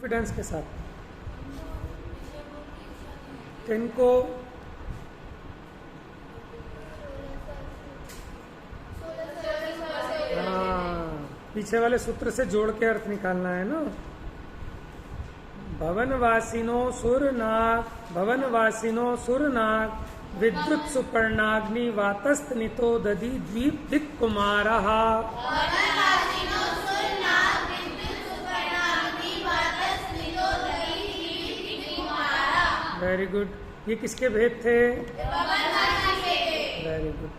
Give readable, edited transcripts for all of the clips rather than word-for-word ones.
Confidence के साथ। तो इनको पीछे वाले सूत्र से जोड़ के अर्थ निकालना है ना। भवनवासिनो सुरनाग विद्युत सुपर्णाग्नि वातस्त नितो दधी द्वीप दिक् कुमारः। Very good. ये किसके भेद थे? Very good.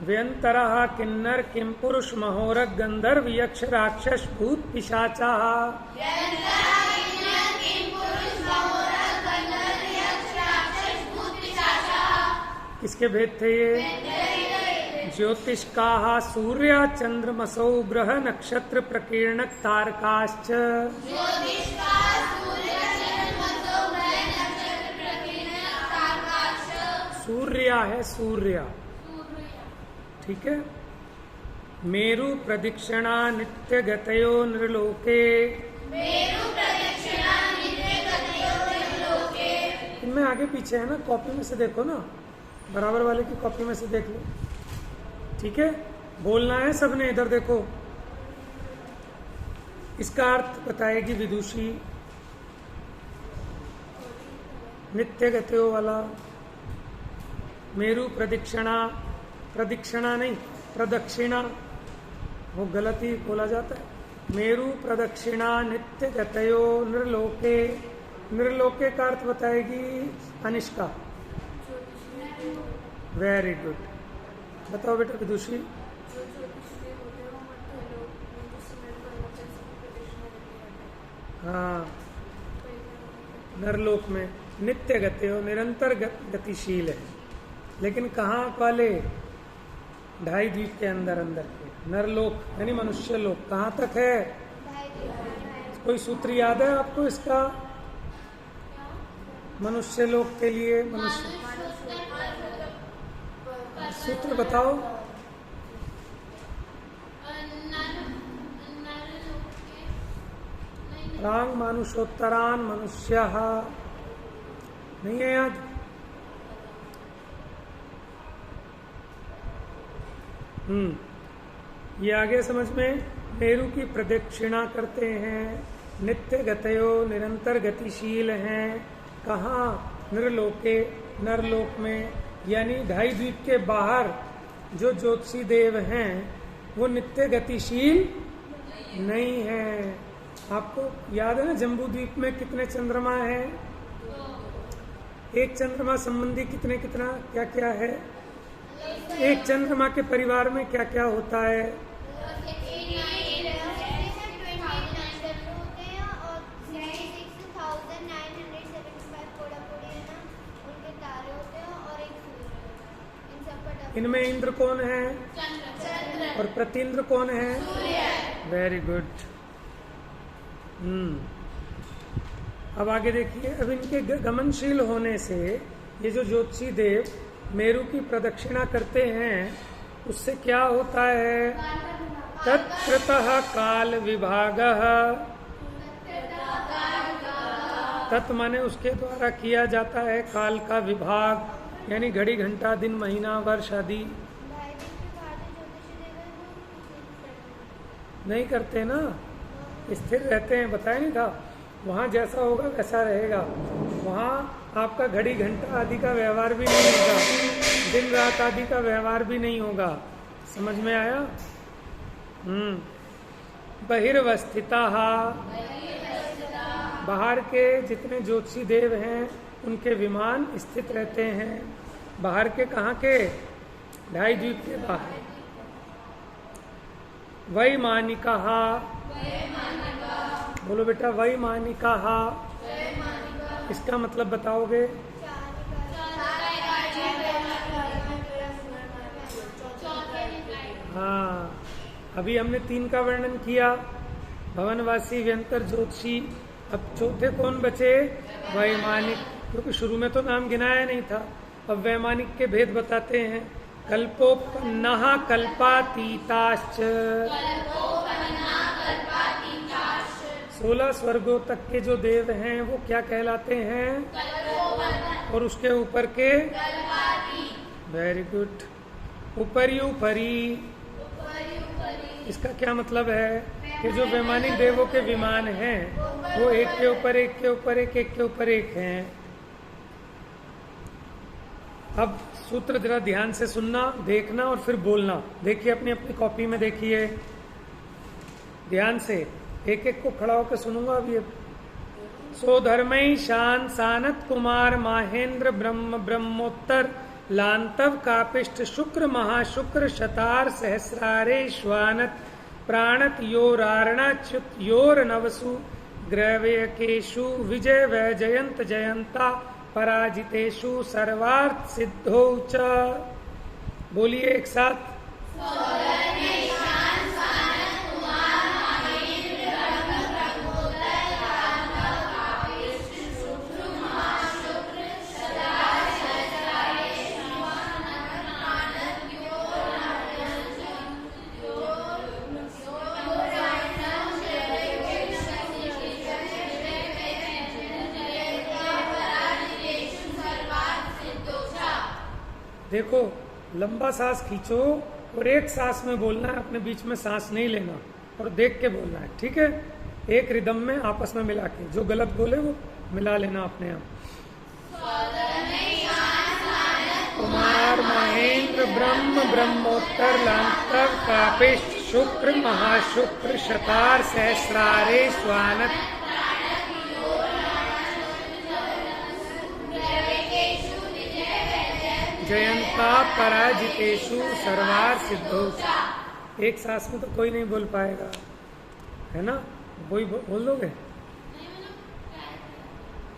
व्यंतरः किन्नर किम पुरुष महोरग गंधर्व यक्ष राक्षस भूत पिशाचाः। किसके भेद थे ये? ज्योतिष्काः सूर्य चंद्रमसौ ग्रह नक्षत्र प्रकीर्णक तारकाश्च। सूर्य है सूर्य, ठीक है। मेरु प्रदक्षिणा नित्य गतयो नृलोके। इनमें आगे पीछे है ना, कॉपी में से देखो ना, बराबर वाले की कॉपी में से देख लो, ठीक है। बोलना है सबने, इधर देखो। इसका अर्थ बताएगी विदुषी। नित्य गतयो वाला मेरु प्रदक्षिणा, प्रदक्षिणा नहीं प्रदक्षिणा, वो गलत ही बोला जाता है। मेरु प्रदक्षिणा नित्य गतयो नृलोके। नृलोके का अर्थ बताएगी अनिष्का। Very good. बताओ बेटा विदुषी। हाँ, नरलोक में नित्य गति हो, निरंतर गतिशील है। लेकिन कहाँ वाले? 2.5 द्वीप के अंदर अंदर के नरलोक यानी मनुष्य लोक। कहाँ तक है? कोई सूत्र याद है आपको इसका? मनुष्य लोक के लिए मनुष्य सूत्र बताओ। रांग मानुषोत्तरान मनुष्यः। नहीं है याद? ये आगे समझ में। मेरु की प्रदक्षिणा करते हैं, नित्य गतयो निरंतर गतिशील हैं। कहाँ? नरलोके, नरलोक में, यानी 2.5 द्वीप के बाहर जो ज्योतिषी देव हैं वो नित्य गतिशील नहीं है। आपको याद है ना, जम्बू द्वीप में कितने चंद्रमा हैं? एक चंद्रमा संबंधी कितना क्या क्या है? एक चंद्रमा के परिवार में क्या क्या होता है? इनमें इंद्र कौन है? और प्रतीन्द्र कौन है? Very good. अब आगे देखिए। अब इनके गमनशील होने से ये जो ज्योतिषी देव मेरु की प्रदक्षिणा करते हैं उससे क्या होता है? तत्कृतः काल विभागः। तत् माने उसके द्वारा किया जाता है काल का विभाग, यानी घड़ी घंटा दिन महीना वर्ष आदि। नहीं करते ना, स्थिर रहते हैं। बताया नहीं था? वहाँ जैसा होगा वैसा रहेगा। वहाँ आपका घड़ी घंटा आदि का व्यवहार भी नहीं होगा, दिन रात आदि का व्यवहार भी नहीं होगा। समझ में आया? बहिर्वस्थिताः। बाहर के जितने ज्योतिषी देव हैं उनके विमान स्थित रहते हैं। बाहर के कहाँ के? 2.5 द्वीप के बाहर। वैमानिकाः। बोलो बेटा, वैमानिकाः। इसका मतलब बताओगे? हाँ, अभी हमने 3 का वर्णन किया, भवनवासी, व्यंतर, ज्योतिषी। अब चौथे कौन बचे? वैमानिक, क्योंकि शुरू में तो नाम गिनाया नहीं था। अब वैमानिक के भेद बताते हैं। कल्पोपन्नः कल्पातीताश्च 16 स्वर्गों तक के जो देव हैं वो क्या कहलाते हैं? और उसके ऊपर के? Very good. उपरी। इसका क्या मतलब है कि जो वैमानिक देवों के विमान हैं वो एक के ऊपर एक के ऊपर एक के ऊपर एक हैं। अब सूत्र जरा ध्यान से सुनना, देखना और फिर बोलना। देखिए अपनी अपनी कॉपी में देखिए ध्यान से, एक एक को खड़ा होकर सुनूंगा अभी। सो धर्मई शान सानत कुमार माहेंद्र ब्रह्म ब्रह्मोत्तर लांतव कापिष्ट शुक्र महाशुक्र शतार सहस्रारे श्वानत प्राणत योरारणाच्युत योर नवसु ग्रवयकेशु विजय वैजयंत जयंता पराजितेषु सर्वार्थ सिद्धौ च। बोलिए एक साथ। देखो लंबा सांस खींचो और एक सांस में बोलना है, अपने बीच में सांस नहीं लेना और देख के बोलना है, ठीक है? एक रिदम में आपस में मिला के, जो गलत बोले वो मिला लेना अपने आप। कुमार महेंद्र ब्रह्म ब्रह्मोत्तर लांतव कापिष्ट शुक्र महाशुक्र शतार सहस्रारे स्वानत जयंता पराजितेषु सर्वार सिद्धौ। एक सांस में तो कोई नहीं बोल पाएगा, है ना? वही बोल दोगे?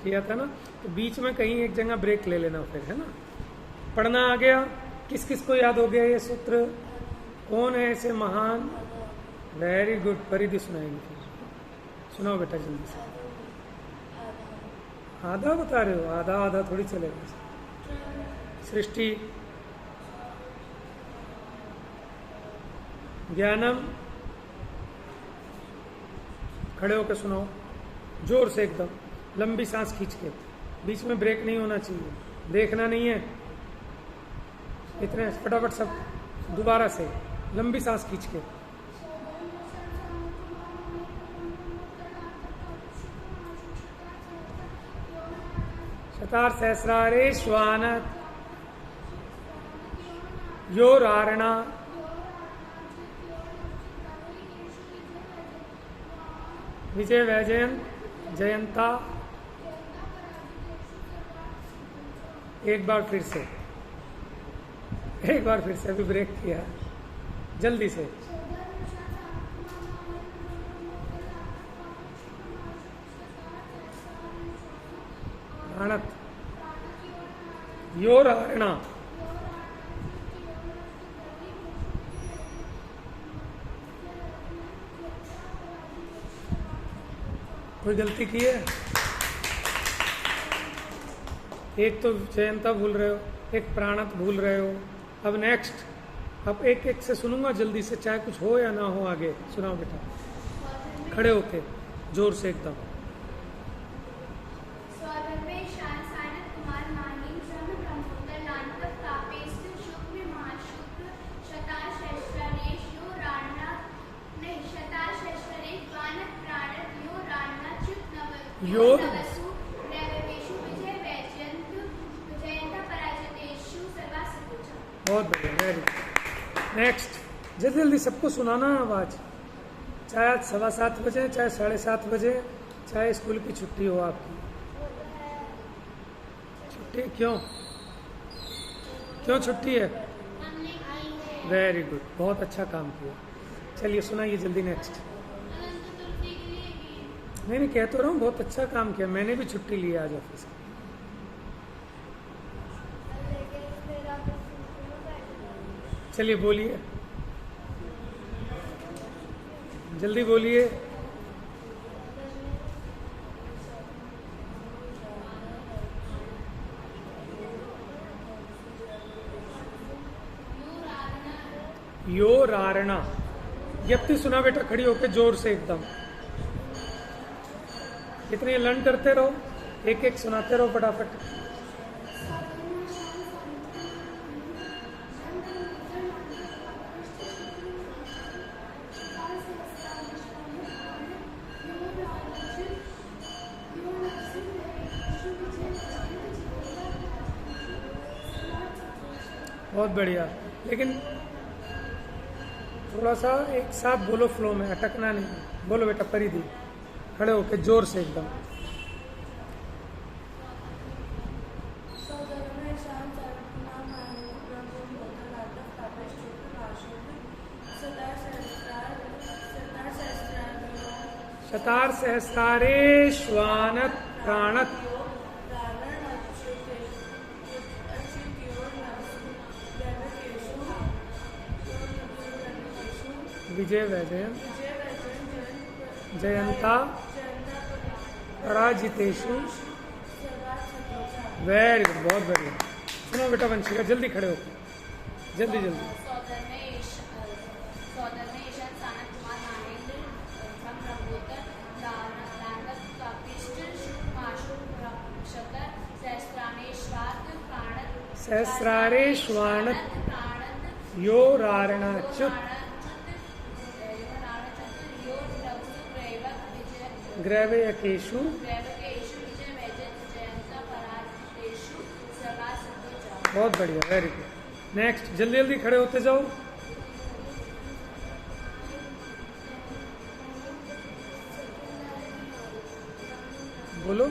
किया था ना? तो बीच में कहीं एक जगह ब्रेक ले लेना फिर, है ना? पढ़ना आ गया? किस किस को याद हो गया ये सूत्र? कौन है ऐसे महान? Very good. परिधि सुनाएंगे फिर। सुनाओ बेटा जल्दी से। आधा बता रहे हो? आधा आधा थोड़ी चलेगा। सृष्टि ज्ञानम, खड़े होकर सुनाओ जोर से एकदम, लंबी सांस खींच के, बीच में ब्रेक नहीं होना चाहिए, देखना नहीं है, इतने फटाफट सब दोबारा से लंबी सांस खींच के। शतार सहस्रारे श्वानत योरारणा विजय वैजयंत जयंता। एक बार फिर से अभी ब्रेक किया, जल्दी से। प्राणत योरारणा कोई गलती की है? एक तो जयंता भूल रहे हो, एक प्राणत भूल रहे हो। अब नेक्स्ट, अब एक एक से सुनूंगा जल्दी से, चाहे कुछ हो या ना हो। आगे सुनाओ बेटा, खड़े होके जोर से एकदम। योर बहुत बढ़िया, वेरी गुड। नेक्स्ट, जल्दी जल्दी सबको सुनाना आवाज, चाहे आज 7:15 बजे, चाहे 7:30 बजे, चाहे स्कूल की छुट्टी हो आपकी। छुट्टी क्यों छुट्टी है? वेरी गुड, बहुत अच्छा काम किया। चलिए सुनाइए जल्दी नेक्स्ट। नहीं कह तो रहा हूँ, बहुत अच्छा काम किया। मैंने भी छुट्टी ली आज ऑफिस। चलिए बोलिए, जल्दी बोलिए। योरारणा। यप्ति सुना बेटा, खड़ी होकर जोर से एकदम। इतने लर्न करते रहो, एक एक सुनाते रहो फटाफट। बहुत बढ़िया, लेकिन थोड़ा सा एक साथ बोलो, फ्लो में अटकना नहीं। बोलो बेटा परिधि, खड़े होके जोर से एकदम। शतार सहस्रारे श्वानत प्राणत विजय वैजयन जयंता पराजितेषु। वेरी गुड, बहुत बढ़िया। सुनो बेटा वंशिका, जल्दी खड़े हो, जल्दी जल्दी। सहस्रारे श्वानत यो रारणाच्युत ग्रैवयकेषु। बहुत बढ़िया, वेरी गुड। नेक्स्ट, जल्दी जल्दी खड़े होते जाओ। बोलो।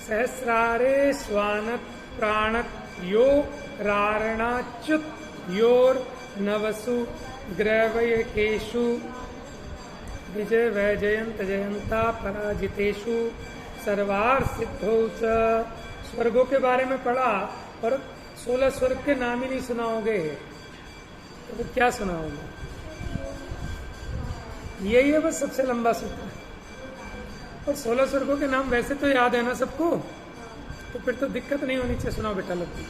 सहस्रारे स्वानत प्राणत यो रारणाच्युत योर नवसु ग्रैवयकेषु विजय वैजयंत जयंता पराजितेषु सर्वार सिद्धौ च। स्वर्गों के बारे में पढ़ा और 16 स्वर्ग के नाम ही नहीं सुनाओगे तो फिर क्या सुनाओगे? यही है बस सबसे लंबा सूत्र। और 16 स्वर्गों के नाम वैसे तो याद है ना सबको, तो फिर तो दिक्कत नहीं होनी चाहिए। सुनाओ बेटा लगती,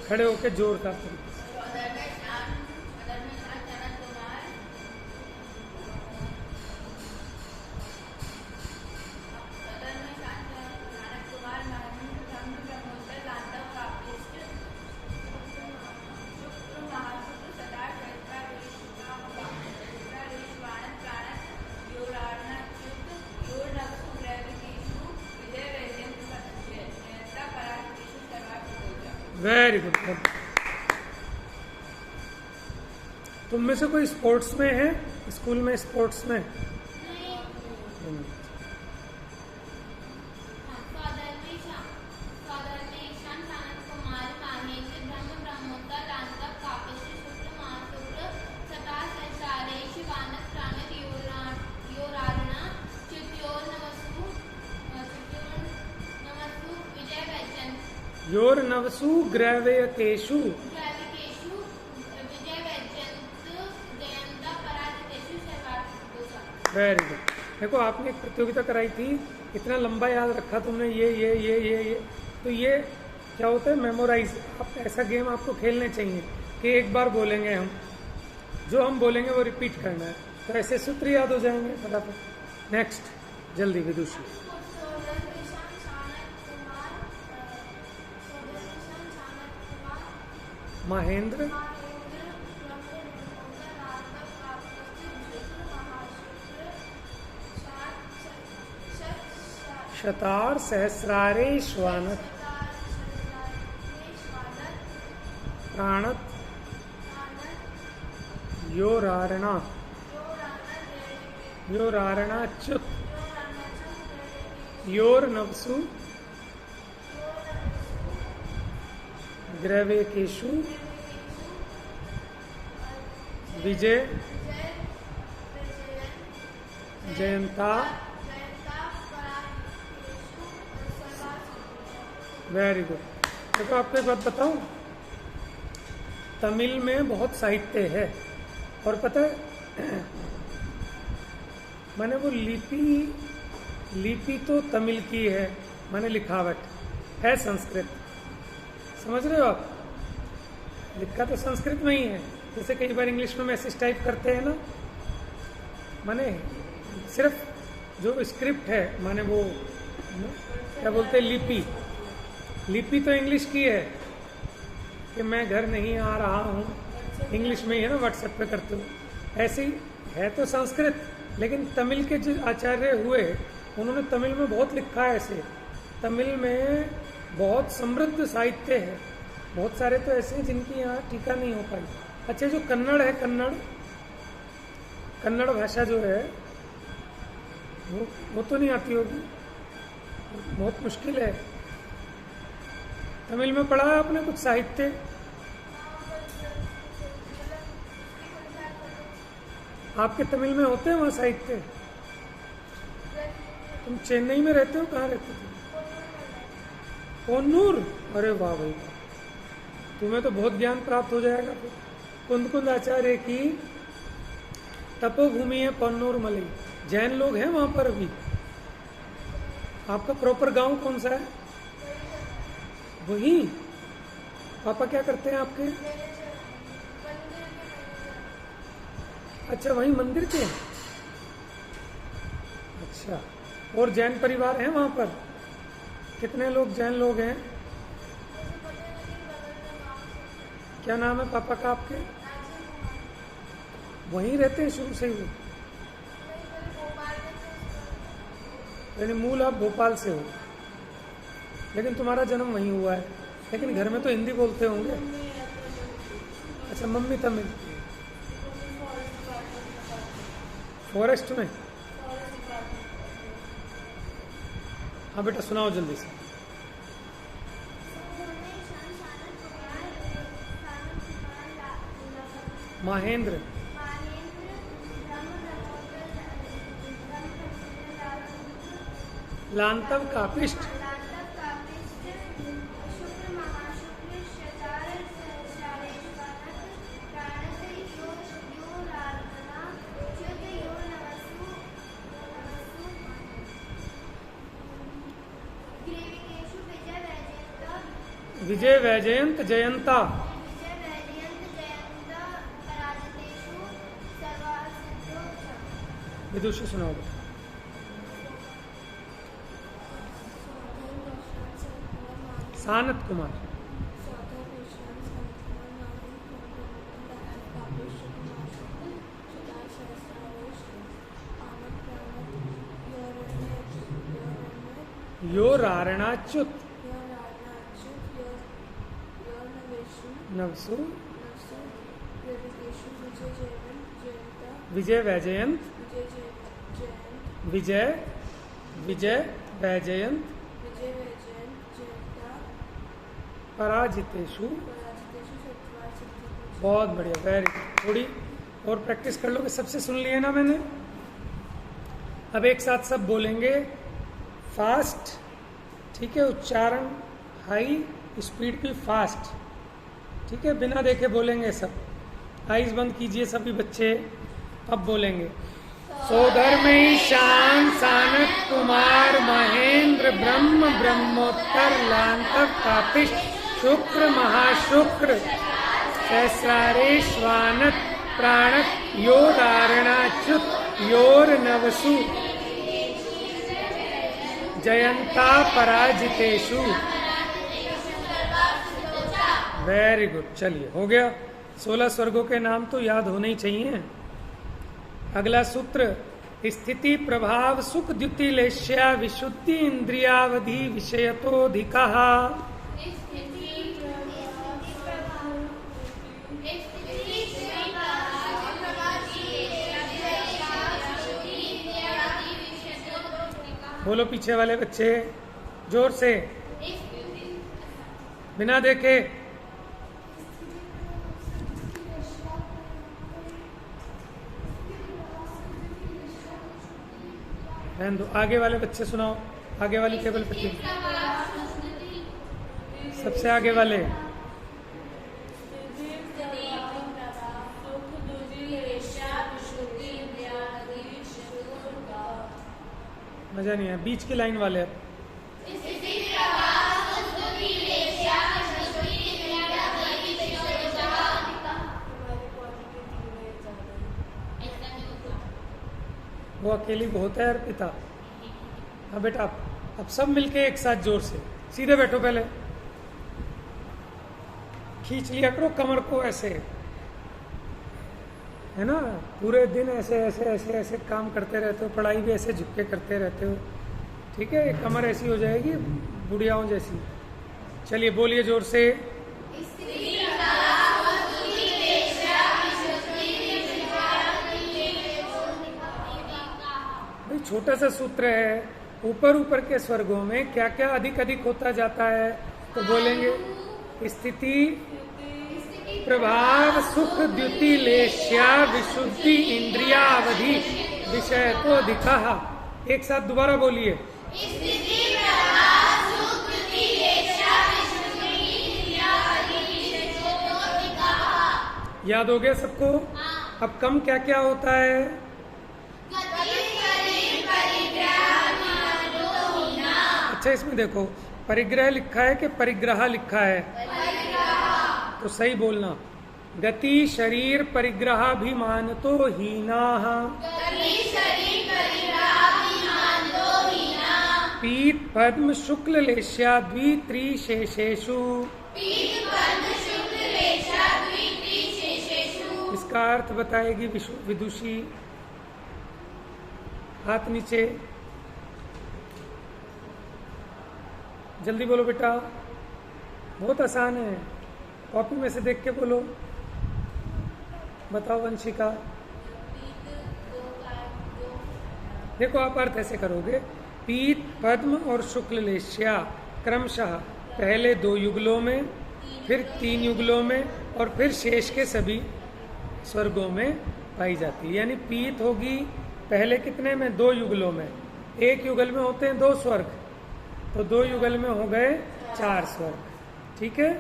खड़े होके जोरदार तरीके से। Very good. तुम में से कोई स्पोर्ट्स में है? स्कूल में स्पोर्ट्स में? योर नवसु ग्रैवयकेषु। Very good. देखो आपने एक प्रतियोगिता कराई थी, इतना लंबा याद रखा तुमने, ये तो ये क्या होता है, मेमोराइज। आप ऐसा गेम आपको खेलने चाहिए कि एक बार बोलेंगे हम, जो हम बोलेंगे वो रिपीट करना है, तो ऐसे सूत्र याद हो जाएंगे फटाफट। नेक्स्ट जल्दी विदुषी। महेंद्र शतार सहस्रारे श्वानत प्राणत यो रारणाच्युत योर नवसु ग्रैवयकेषु विजय जयंता। Very good. देखो आपको एक बात बताऊं, तमिल में बहुत साहित्य है और पता है मैंने वो लिपि तो तमिल की है, मैंने लिखावट है संस्कृत। समझ रहे हो आप? लिखा तो संस्कृत में ही है। जैसे कई बार इंग्लिश में मैसेज टाइप करते हैं ना, माने सिर्फ जो स्क्रिप्ट है, माने वो क्या बोलते हैं, लिपि तो इंग्लिश की है कि मैं घर नहीं आ रहा हूँ, इंग्लिश में ही है ना, व्हाट्सएप पे करते हो। ऐसे ही है तो संस्कृत, लेकिन तमिल के जो आचार्य हुए उन्होंने तमिल में बहुत लिखा है। ऐसे तमिल में बहुत समृद्ध साहित्य है, बहुत सारे तो ऐसे हैं जिनकी यहाँ टीका नहीं हो पाई। अच्छा, जो कन्नड़ है, कन्नड़ भाषा जो है वो तो नहीं आती होगी, बहुत मुश्किल है। तमिल में पढ़ा है आपने कुछ साहित्य? आपके तमिल में होते हैं वहाँ साहित्य? तुम चेन्नई में रहते हो, कहाँ रहते थे? कोन्नूर? अरे वाह भाई, तुम्हें तो बहुत ज्ञान प्राप्त हो जाएगा। कुंद आचार्य की तपोभूमि है पन्नूर मलई, जैन लोग हैं वहां पर अभी। आपका प्रॉपर गांव कौन सा है? वही। पापा क्या करते हैं आपके? अच्छा, वही मंदिर के। अच्छा, और जैन परिवार हैं वहां पर? कितने लोग जैन लोग हैं? क्या नाम है पापा का आपके? वहीं रहते हैं शुरू से ही वो? यानी मूल आप भोपाल से हो, लेकिन तुम्हारा जन्म वहीं हुआ है, लेकिन घर में तो हिंदी बोलते होंगे। अच्छा, मम्मी तमिल। फॉरेस्ट में? हाँ बेटा, सुनाओ जल्दी से। महेंद्र लांतव कापिष्ट विजय वैजयंत जयंता। विदुषी सुनाओ। सानत कुमार। यो रारणाच्युत नवसु विजय वैजयंत विजय वैजयंत पराजितेषु। बहुत बढ़िया, वेरी। थोड़ी और प्रैक्टिस कर लोगे। सबसे सुन लिए ना मैंने? अब एक साथ सब बोलेंगे, फास्ट, ठीक है? उच्चारण हाई, स्पीड भी फास्ट, ठीक है? बिना देखे बोलेंगे सब। आइज बंद कीजिए सभी बच्चे, अब बोलेंगे। सोधर्मयी शान सानत कुमार महेंद्र ब्रह्म ब्रह्मोत्तर लांतव कापिष्ट शुक्र महाशुक्र सहस्रारेश्वानत प्राणक यो दारणाच्युत योर नवसु जयंता पराजितेषु। वेरी गुड, चलिए हो गया। 16 स्वर्गों के नाम तो याद होने ही चाहिए। अगला सूत्र, स्थिति प्रभाव सुख द्युति लेश्या विशुद्धि इंद्रियावधि विषयतोधिकः। बोलो पीछे वाले बच्चे जोर से, बिना देखे। रहने दो, आगे वाले बच्चे सुनाओ। आगे वाली टेबल पे, सबसे आगे वाले। मजा नहीं है, बीच की लाइन वाले। वो अकेली बहुत है अर्पिता। हाँ बेटा, अब सब मिलके एक साथ जोर से सीधे बैठो, पहले खींच लिया करो कमर को ऐसे, है ना। पूरे दिन ऐसे ऐसे ऐसे ऐसे काम करते रहते हो, पढ़ाई भी ऐसे झुक के करते रहते हो, ठीक है। कमर ऐसी हो जाएगी बुढ़ियाओं जैसी। चलिए बोलिए जोर से। भाई छोटा सा सूत्र है, ऊपर ऊपर के स्वर्गों में क्या क्या अधिक अधिक होता जाता है, तो बोलेंगे स्थिति, प्रभाव, सुख, द्युति, लेश्या, विशुद्धि, इंद्रियावधि, विषय को दिखा। एक साथ दोबारा बोलिए। याद हो गया सबको? अब कम क्या क्या होता है? अच्छा इसमें देखो, परिग्रह लिखा है कि परिग्रह लिखा है? तो सही बोलना। गति शरीर परिग्रहाभिमान तो हीना, पीत पद्म शुक्ल लेश्या द्वित्रिशेषेषु। इसका अर्थ बताएगी विदुषी। हाथ नीचे, जल्दी बोलो बेटा, बहुत आसान है, कॉपी में से देख के बोलो। बताओ वंशिका। देखो आप अर्थ ऐसे करोगे, पीत पद्म और शुक्ल लेश्या क्रमशः पहले 2 युगलों में, फिर 3 युगलों में, और फिर शेष के सभी स्वर्गों में पाई जाती है। यानी पीत होगी पहले कितने में? 2 युगलों में। एक युगल में होते हैं 2 स्वर्ग, तो 2 युगल में हो गए 4 स्वर्ग, ठीक है।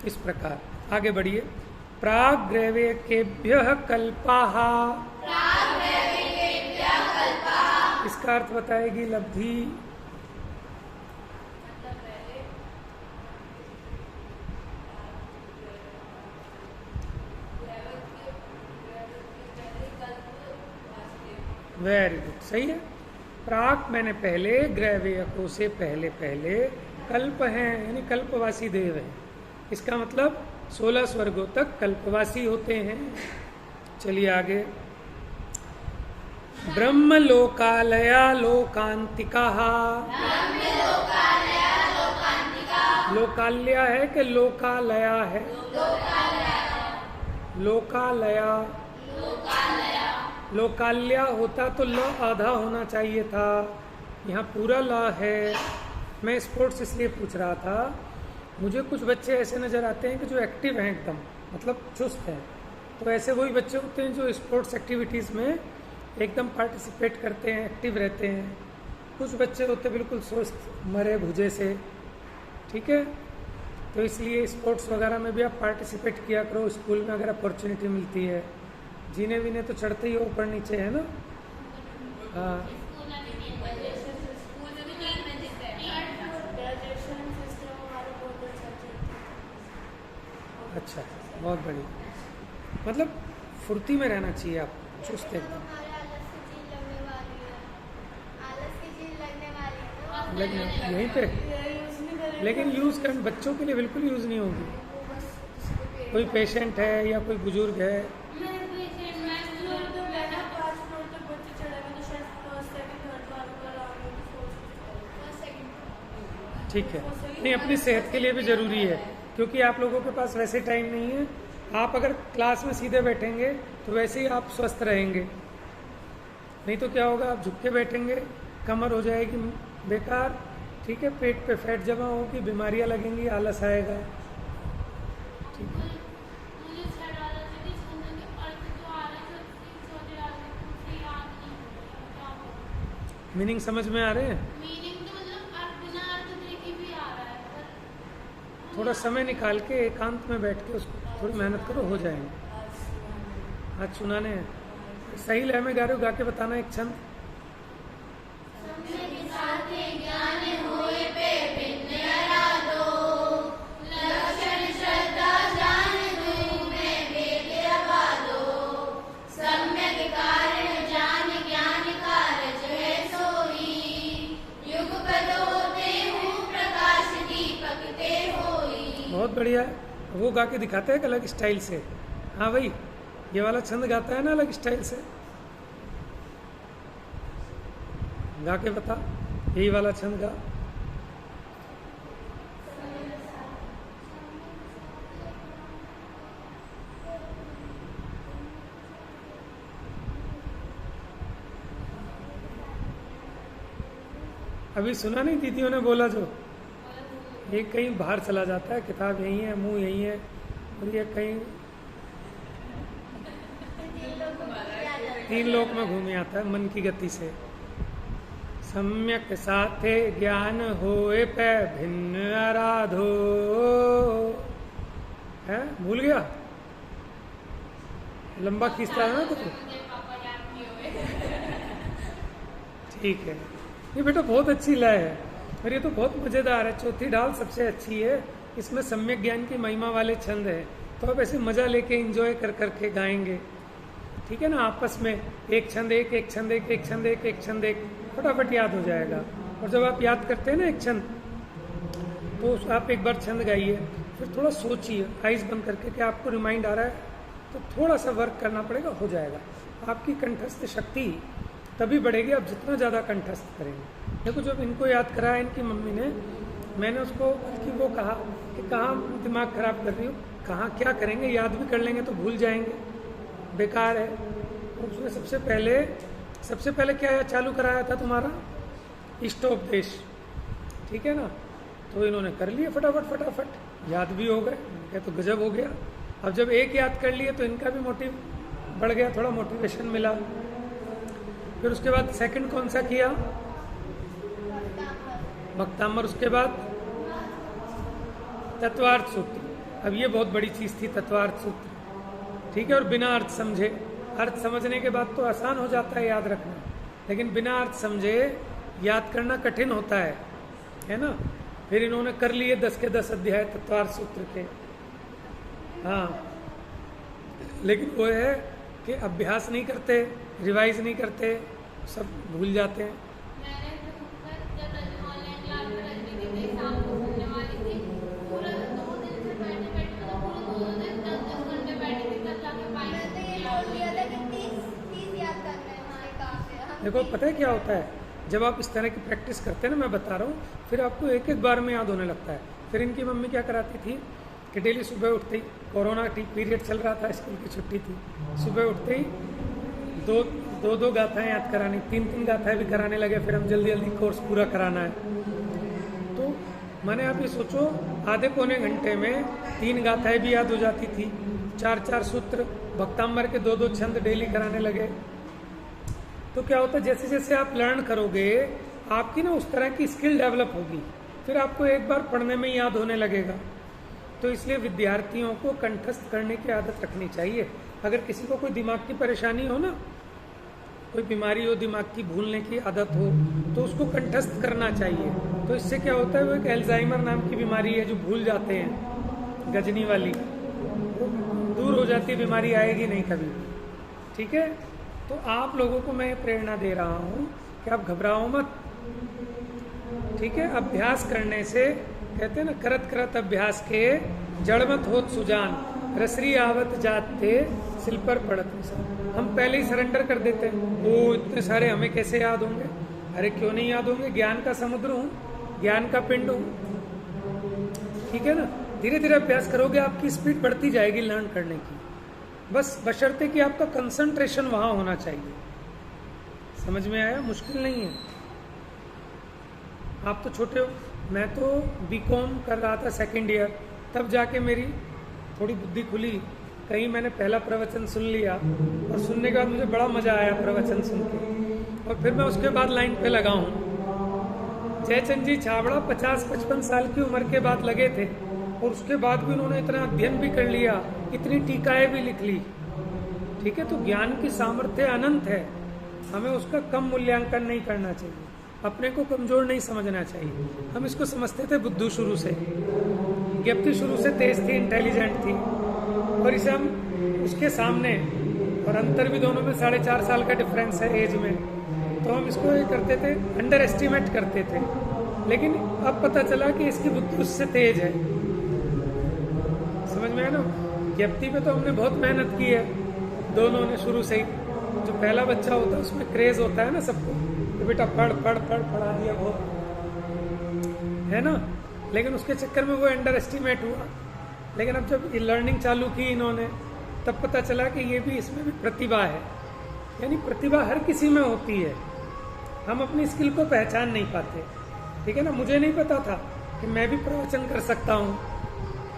इस प्रकार आगे बढ़िए। प्राग्रैवेकेभ्यः कल्पाः, इसका अर्थ बताएगी लब्धि। वेरी गुड, सही है। प्राक मैंने पहले, ग्रैवेयकों से पहले पहले, कल्प हैं यानी कल्पवासी देव हैं। इसका मतलब 16 स्वर्गों तक कल्पवासी होते हैं। चलिए आगे। ब्रह्म लोकालया लोकांतिका, लोकालया है कि लोकालया है? लोकालया, लोकाल्या होता तो ल आधा होना चाहिए था, यहाँ पूरा ल है। मैं स्पोर्ट्स इसलिए पूछ रहा था, मुझे कुछ बच्चे ऐसे नज़र आते हैं कि जो एक्टिव हैं एकदम, मतलब चुस्त हैं। तो ऐसे वही बच्चे होते हैं जो स्पोर्ट्स एक्टिविटीज़ में एकदम पार्टिसिपेट करते हैं, एक्टिव रहते हैं। कुछ बच्चे होते बिल्कुल सुस्त मरे भुजे से, ठीक है। तो इसलिए स्पोर्ट्स वगैरह में भी आप पार्टिसिपेट किया करो, स्कूल में अगर अपॉर्चुनिटी मिलती है। जीने वीने तो चढ़ते ही ऊपर नीचे, है ना। हाँ अच्छा, बहुत बढ़िया। मतलब फुर्ती में रहना चाहिए आप, चुस्त एकदम। लगने यहीं पे, लेकिन यूज़ कर बच्चों के लिए बिल्कुल यूज़ नहीं होगी। कोई पेशेंट है या कोई बुजुर्ग है, ठीक है। नहीं, अपनी सेहत के लिए भी ज़रूरी है, क्योंकि आप लोगों के पास वैसे टाइम नहीं है। आप अगर क्लास में सीधे बैठेंगे तो वैसे ही आप स्वस्थ रहेंगे, नहीं तो क्या होगा, आप झुक के बैठेंगे, कमर हो जाएगी बेकार, ठीक है। पेट पे फैट जमा होगी, बीमारियां लगेंगी, आलस आएगा, ठीक है। मीनिंग समझ में आ रहे हैं? थोड़ा समय निकाल के एकांत में बैठ के उसको थोड़ी मेहनत करो, हो जाएंगे। आज सुनाने सही लय में गा रहे हो, गा के बताना एक छंद। बहुत बढ़िया है। वो गा के दिखाते हैं एक अलग स्टाइल से। हाँ भाई, ये वाला छंद गाता है ना अलग स्टाइल से, गा के बता, यही वाला छंद गा। अभी सुना नहीं दीदियों ने बोला जो, ये कहीं बाहर चला जाता है, किताब यही है, मुंह यही है, और ये कहीं 3 लोक में घूमे आता है मन की गति से। सम्यक साथे ज्ञान होए पे भिन्न आराधो, है भूल गया, लंबा खींचता है ना तो। ठीक है, ये बेटा बहुत अच्छी लय है और ये तो बहुत मजेदार है। चौथी ढाल सबसे अच्छी है, इसमें सम्यक ज्ञान की महिमा वाले छंद है, तो आप ऐसे मजा लेके एंजॉय कर करके गाएंगे, ठीक है ना। आपस में एक छंद एक, एक छंद एक, एक छंद एक, एक छंद एक, फटाफट याद हो जाएगा। और जब आप याद करते हैं ना एक छंद, तो आप एक बार छंद गाइए, फिर थोड़ा सोचिए आइज बंद करके कि आपको रिमाइंड आ रहा है, तो थोड़ा सा वर्क करना पड़ेगा, हो जाएगा। आपकी कंठस्थ शक्ति तभी बढ़ेगी आप जितना ज़्यादा कंठस्थ करेंगे। देखो जब इनको याद कराया इनकी मम्मी ने, मैंने उसको बल्कि वो कहा कि कहाँ दिमाग खराब कर रही हो, कहाँ क्या करेंगे, याद भी कर लेंगे तो भूल जाएंगे, बेकार है। और उसने सबसे पहले क्या चालू कराया था तुम्हारा इष्टोपदेश, ठीक है ना। तो इन्होंने कर लिए फटाफट, याद भी हो गए, क्या तो गजब हो गया। अब जब एक याद कर लिए तो इनका भी मोटिव बढ़ गया, थोड़ा मोटिवेशन मिला। फिर उसके बाद सेकंड कौन सा किया, भक्तामर, उसके बाद तत्वार्थ सूत्र। अब ये बहुत बड़ी चीज थी तत्वार्थ सूत्र, ठीक है। और बिना अर्थ समझे, अर्थ समझने के बाद तो आसान हो जाता है याद रखना, लेकिन बिना अर्थ समझे याद करना कठिन होता है ना। फिर इन्होंने कर लिए 10 के 10 अध्याय तत्वार्थ सूत्र के। हाँ, लेकिन वो है कि अभ्यास नहीं करते, रिवाइज नहीं करते, सब भूल जाते हैं। देखो पता है क्या होता है, जब आप इस तरह की प्रैक्टिस करते हैं ना, मैं बता रहा हूँ, फिर आपको एक एक बार में याद होने लगता है। फिर इनकी मम्मी क्या कराती थी कि डेली सुबह उठते ही, कोरोना पीरियड चल रहा था, स्कूल की छुट्टी थी, सुबह उठते ही दो गाथाएं याद करानी, 3 गाथाएं भी कराने लगे। फिर हम जल्दी कोर्स पूरा कराना है, तो मैंने आप ये सोचो आधे पौने घंटे में 3 गाथाएं भी याद हो जाती थी, 4 सूत्र, भक्तांबर के 2 छंद डेली कराने लगे। तो क्या होता है, जैसे जैसे आप लर्न करोगे आपकी ना उस तरह की स्किल डेवलप होगी, फिर आपको एक बार पढ़ने में याद होने लगेगा। तो इसलिए विद्यार्थियों को कंठस्थ करने की आदत रखनी चाहिए। अगर किसी को कोई दिमाग की परेशानी हो ना, कोई बीमारी हो, दिमाग की भूलने की आदत हो, तो उसको कंठस्थ करना चाहिए। तो इससे क्या होता है, वो एक एल्जाइमर नाम की बीमारी है जो भूल जाते हैं, गजनी वाली, वो दूर हो जाती है, बीमारी आएगी नहीं कभी, ठीक है। तो आप लोगों को मैं प्रेरणा दे रहा हूँ कि आप घबराओ मत, ठीक है। अभ्यास करने से, कहते हैं ना, करत करत अभ्यास के जड़मत होत सुजान, रसरी आवत जाते सिल पर पड़त निशान। हम पहले ही सरेंडर कर देते हैं, वो इतने सारे हमें कैसे याद होंगे, अरे क्यों नहीं याद होंगे, ज्ञान का समुद्र हूँ, ज्ञान का पिंड हूँ, ठीक है ना। धीरे धीरे अभ्यास करोगे आपकी स्पीड बढ़ती जाएगी लर्न करने की, बस बशर्ते कि आपका कंसंट्रेशन वहां होना चाहिए। समझ में आया, मुश्किल नहीं है। आप तो छोटे हो, मैं तो बीकॉम कर रहा था 2nd ईयर, तब जाके मेरी थोड़ी बुद्धि खुली। कहीं मैंने पहला प्रवचन सुन लिया और सुनने के बाद मुझे बड़ा मजा आया प्रवचन सुन के, और फिर मैं उसके बाद लाइन पे लगा हूँ। जयचंद जी छाबड़ा 50-55 साल की उम्र के बाद लगे थे, और उसके बाद भी उन्होंने इतना अध्ययन भी कर लिया, इतनी टीकाएं भी लिख ली, ठीक है। तो ज्ञान की सामर्थ्य अनंत है, हमें उसका कम मूल्यांकन नहीं करना चाहिए, अपने को कमजोर नहीं समझना चाहिए। हम इसको समझते थे बुद्धू शुरू से, ज्ञप्ति शुरू से तेज थी, इंटेलिजेंट थी, और इसे हम उसके सामने, और अंतर भी दोनों में 4.5 साल का डिफरेंस है एज में, तो हम इसको ये करते थे, अंडर एस्टिमेट करते थे। लेकिन अब पता चला कि इसकी बुद्धि उससे तेज है, समझ में है ना। ज्ञप्ति पे तो हमने बहुत मेहनत की है दोनों ने शुरू से ही। जो पहला बच्चा होता है उसमें क्रेज होता है ना सबको, तो बेटा पढ़ पढ़ पढ़ पढ़ा दिया बहुत, है ना। लेकिन उसके चक्कर में वो अंडर एस्टिमेट हुआ। लेकिन अब जब ये लर्निंग चालू की इन्होंने, तब पता चला कि ये भी, इसमें भी प्रतिभा है। यानी प्रतिभा हर किसी में होती है, हम अपनी स्किल को पहचान नहीं पाते। ठीक है ना। मुझे नहीं पता था कि मैं भी प्रवचन कर सकता हूँ,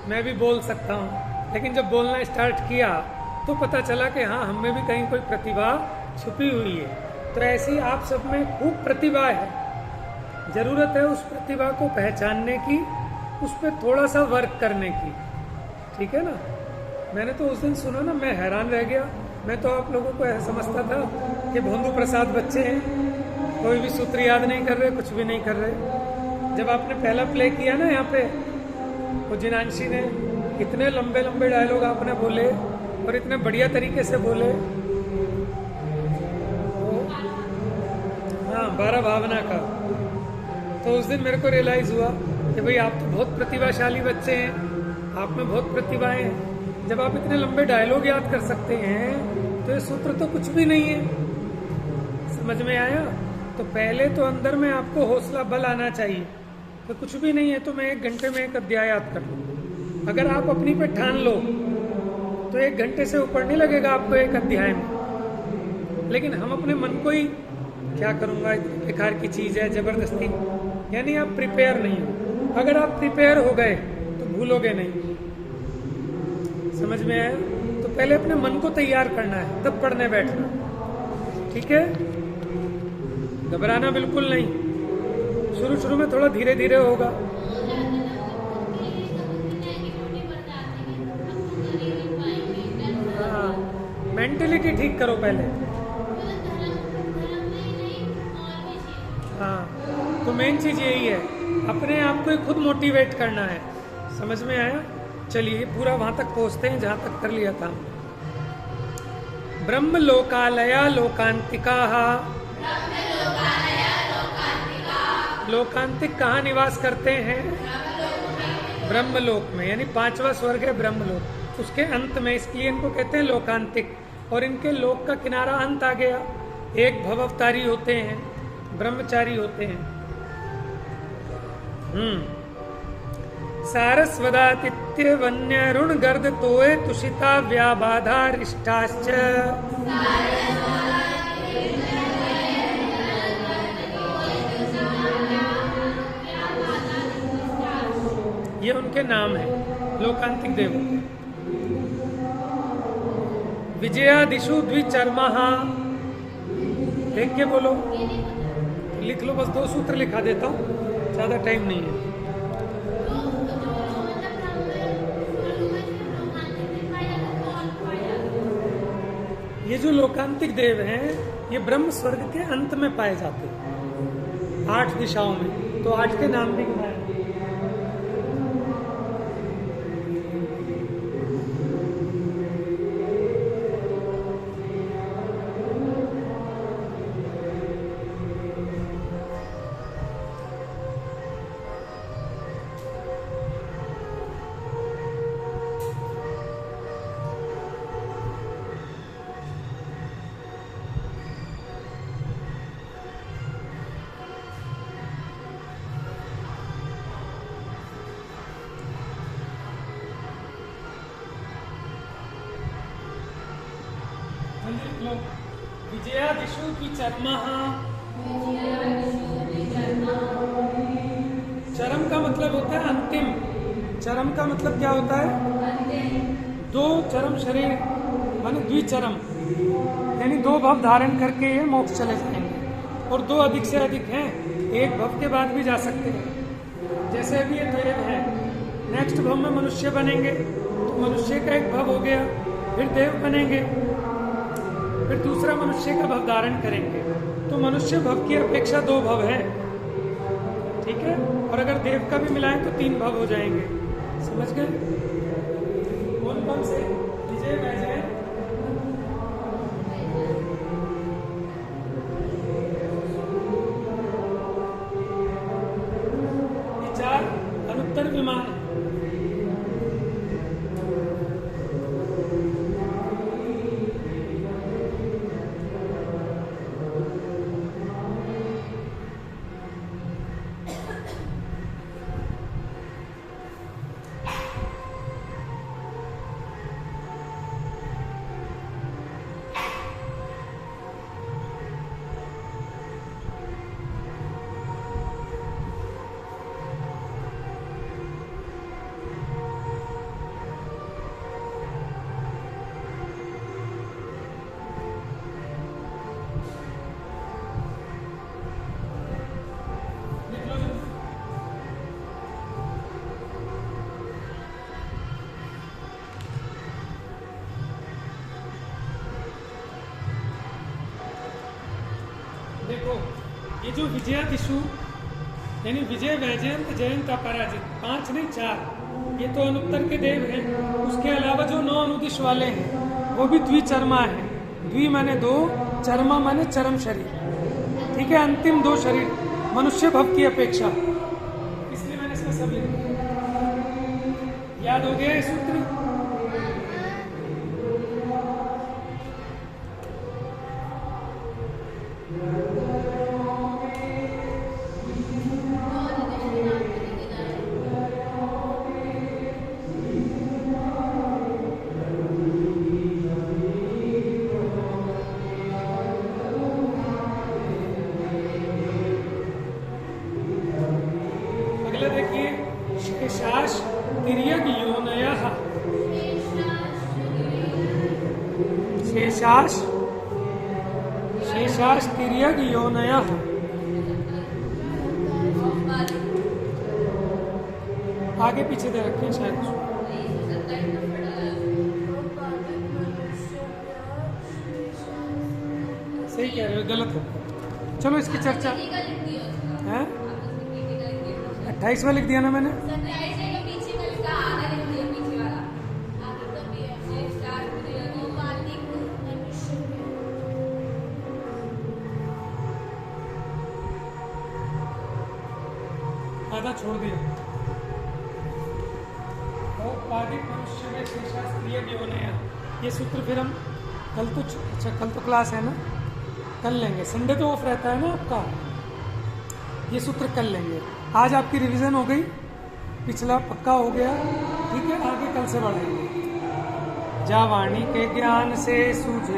मैं भी बोल सकता हूँ। लेकिन जब बोलना स्टार्ट किया तो पता चला कि हाँ, हम में भी कहीं कोई प्रतिभा छुपी हुई है। तो ऐसी आप सब में खूब प्रतिभा है, जरूरत है उस प्रतिभा को पहचानने की, उस पर थोड़ा सा वर्क करने की। ठीक है ना। मैंने तो उस दिन सुना ना, मैं हैरान रह गया। मैं तो आप लोगों को ऐसा समझता था कि भोंदू प्रसाद बच्चे हैं, कोई भी सूत्र याद नहीं कर रहे, कुछ भी नहीं कर रहे। जब आपने पहला प्ले किया ना यहाँ पे, वो जिनांशी ने इतने लंबे लंबे डायलॉग आपने बोले और इतने बढ़िया तरीके से बोले। हाँ, 12 भावना का। तो उस दिन मेरे को रियलाइज हुआ कि भाई आप तो बहुत प्रतिभाशाली बच्चे हैं, आप में बहुत प्रतिभाएं हैं। जब आप इतने लंबे डायलॉग याद कर सकते हैं तो ये सूत्र तो कुछ भी नहीं है। समझ में आया। तो पहले तो अंदर में आपको हौसला बल आना चाहिए कि कुछ भी नहीं है तो मैं 1 घंटे में एक अध्याय याद कर लूँ। अगर आप अपनी पे ठान लो तो 1 घंटे से ऊपर नहीं लगेगा आपको एक अध्याय में। लेकिन हम अपने मन को ही, क्या करूँगा, इतनी बेकार की चीज़ है, जबरदस्ती, यानी आप प्रिपेयर नहीं हो। अगर आप प्रिपेयर हो गए तो भूलोगे नहीं। समझ में आया। तो पहले अपने मन को तैयार करना है, तब पढ़ने बैठना। ठीक है। घबराना बिल्कुल नहीं। शुरू में थोड़ा धीरे धीरे होगा। हाँ, मेंटेलिटी ठीक करो पहले। हाँ, तो मेन चीज यही है, अपने आप को खुद मोटिवेट करना है। समझ में आया। चलिए पूरा वहां तक पहुंचते हैं जहां तक कर लिया था। ब्रह्म लोकालया लोकांतिका। लोकांतिक कहाँ निवास करते हैं? ब्रह्मलोक में, यानी 5वां स्वर्ग है ब्रह्मलोक। उसके अंत में, इसलिए इनको कहते हैं लोकांतिक। और इनके लोक का किनारा अंत आ गया। एक भव अवतारी होते हैं, ब्रह्मचारी होते हैं। सारस्वतातिथ्य वन्य ऋण गर्द तोय तुषिता व्याबाधा रिष्टाश्च। ये उनके नाम है, लोकांतिक देव। विजयादिशु द्विचर्मः। देख के बोलो, लिख लो। बस 2 सूत्र लिखा देता हूँ, ज्यादा टाइम नहीं है। ये जो लोकांतिक देव हैं, ये ब्रह्म स्वर्ग के अंत में पाए जाते हैं, 8 दिशाओं में। तो 8 के नाम भी गिनाए। विजयादिशु द्विचर्मः। चरम का मतलब होता है अंतिम। चरम का मतलब क्या होता है? 2 चरम शरीर, माने द्विचरम, यानी 2 भव धारण करके ये मोक्ष चले जाएंगे। और 2 अधिक से अधिक हैं, 1 भव के बाद भी जा सकते हैं। जैसे अभी ये देव है, नेक्स्ट भव में मनुष्य बनेंगे, तो मनुष्य का एक भव हो गया, फिर देव बनेंगे, फिर दूसरा मनुष्य का भव धारण करेंगे। तो मनुष्य भव की अपेक्षा 2 भव है। ठीक है। और अगर देव का भी मिलाएं तो 3 भव हो जाएंगे। समझ गए? कौन से? विजय वैजय। ये 4 अनुत्तर विमान। जो विजयादिशु यानी विजय, वैजयंत, जयंत, अपराजित, 5 नहीं 4, ये तो अनुत्तर के देव हैं। उसके अलावा जो 9 अनुदिश वाले हैं वो भी द्विचर्मा है। द्वि माने 2, चर्मा माने चरम शरीर, ठीक है, अंतिम 2 शरीर मनुष्य भव की अपेक्षा, इसलिए मैंने इसका सब लिख दिया। याद हो गया ये सूत्र? शेषाश तिर्यक योनयः, शेषाश तिर्यक योनयः। आगे पीछे दे रखे हैं शायद, सही कह रहे हो, गलत हो। चलो इसकी चर्चा है। 28वां लिख दिया ना मैंने? आधा छोड़ दिया। औपाधिक मनुष्य में शेषास्त्रीय योनयः, ये सूत्र फिर हम कल तो, अच्छा कल तो क्लास है ना, कल लेंगे। संडे तो ऑफ रहता है ना आपका, ये सूत्र कल लेंगे। आज आपकी रिवीजन हो गई, पिछला पक्का हो गया, ठीक है। आगे कल से बढ़ाएंगे। जा वाणी के ज्ञान से सूझे